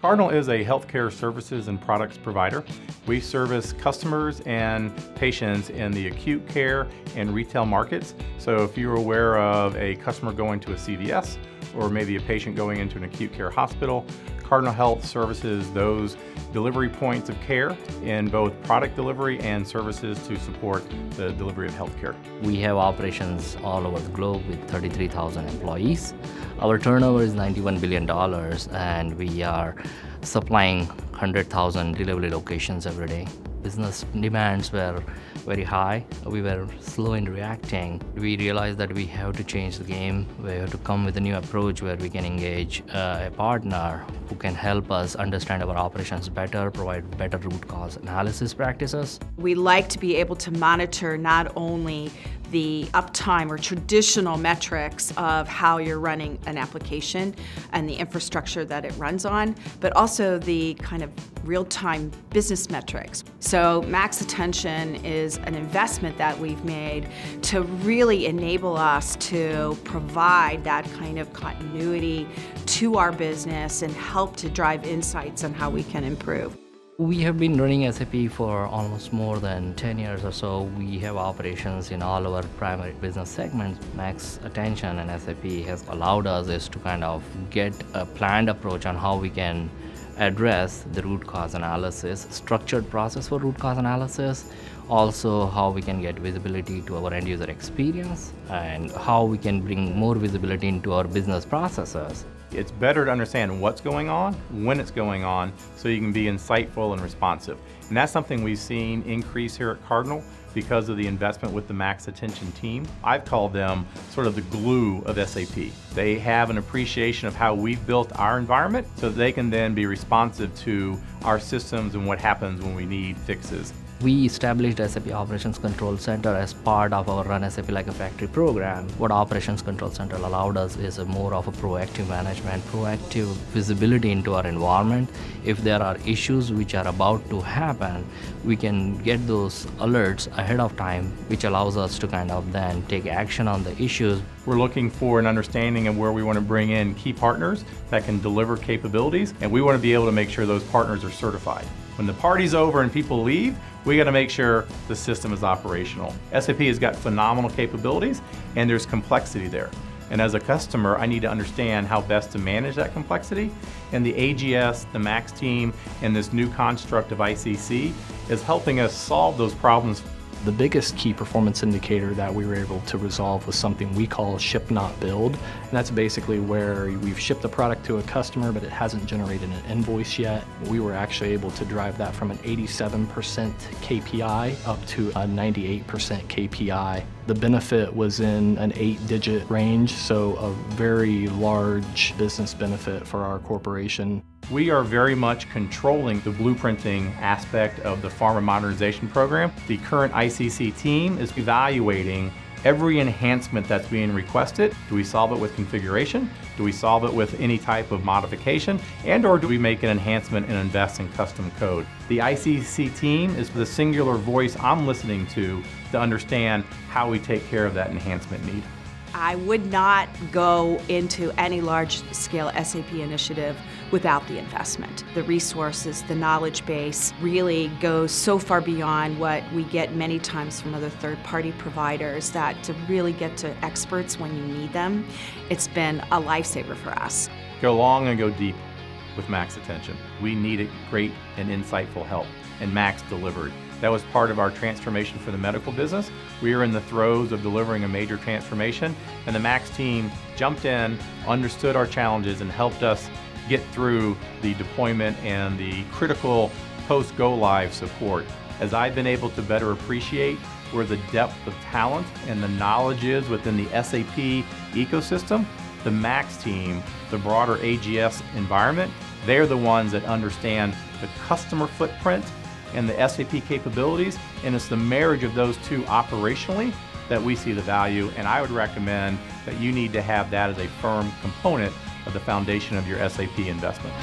Cardinal is a healthcare services and products provider. We service customers and patients in the acute care and retail markets. So if you're aware of a customer going to a CVS or maybe a patient going into an acute care hospital, Cardinal Health services those delivery points of care in both product delivery and services to support the delivery of healthcare. We have operations all over the globe with 33,000 employees. Our turnover is $91 billion and we are supplying 100,000 delivery locations every day. Business demands were very high. We were slow in reacting. We realized that we have to change the game. We have to come with a new approach where we can engage a partner who can help us understand our operations better, provide better root cause analysis practices. We like to be able to monitor not only the uptime or traditional metrics of how you're running an application and the infrastructure that it runs on, but also the kind of real-time business metrics. So Max Attention is an investment that we've made to really enable us to provide that kind of continuity to our business and help to drive insights on how we can improve. We have been running SAP for almost more than 10 years or so. We have operations in all our primary business segments. Max Attention and SAP has allowed us is to kind of get a planned approach on how we can address the root cause analysis, structured process for root cause analysis, also how we can get visibility to our end user experience, and how we can bring more visibility into our business processes. It's better to understand what's going on, when it's going on, so you can be insightful and responsive. And that's something we've seen increase here at Cardinal because of the investment with the Max Attention team. I've called them sort of the glue of SAP. They have an appreciation of how we've built our environment so that they can then be responsive to our systems and what happens when we need fixes. We established SAP Operations Control Center as part of our Run SAP Like a Factory program. What Operations Control Center allowed us is more of a proactive management, proactive visibility into our environment. If there are issues which are about to happen, we can get those alerts ahead of time, which allows us to kind of then take action on the issues. We're looking for an understanding of where we want to bring in key partners that can deliver capabilities, and we want to be able to make sure those partners are certified. When the party's over and people leave, we got to make sure the system is operational. SAP has got phenomenal capabilities and there's complexity there. And as a customer, I need to understand how best to manage that complexity. And the AGS, the Max team, and this new construct of ICC is helping us solve those problems. The biggest key performance indicator that we were able to resolve was something we call ship not build. And that's basically where we've shipped the product to a customer but it hasn't generated an invoice yet. We were actually able to drive that from an 87% KPI up to a 98% KPI. The benefit was in an 8-digit range, so a very large business benefit for our corporation. We are very much controlling the blueprinting aspect of the Pharma Modernization Program. The current ICC team is evaluating every enhancement that's being requested. Do we solve it with configuration? Do we solve it with any type of modification? And/or do we make an enhancement and invest in custom code? The ICC team is the singular voice I'm listening to understand how we take care of that enhancement need. I would not go into any large-scale SAP initiative without the investment. The resources, the knowledge base really goes so far beyond what we get many times from other third-party providers that to really get to experts when you need them, it's been a lifesaver for us. Go long and go deep with Max Attention. We needed great and insightful help, and Max delivered. That was part of our transformation for the medical business. We were in the throes of delivering a major transformation, and the Max team jumped in, understood our challenges, and helped us get through the deployment and the critical post-go-live support. As I've been able to better appreciate where the depth of talent and the knowledge is within the SAP ecosystem, the Max team, the broader AGS environment, they're the ones that understand the customer footprint and the SAP capabilities, and it's the marriage of those two operationally that we see the value, and I would recommend that you need to have that as a firm component of the foundation of your SAP investment.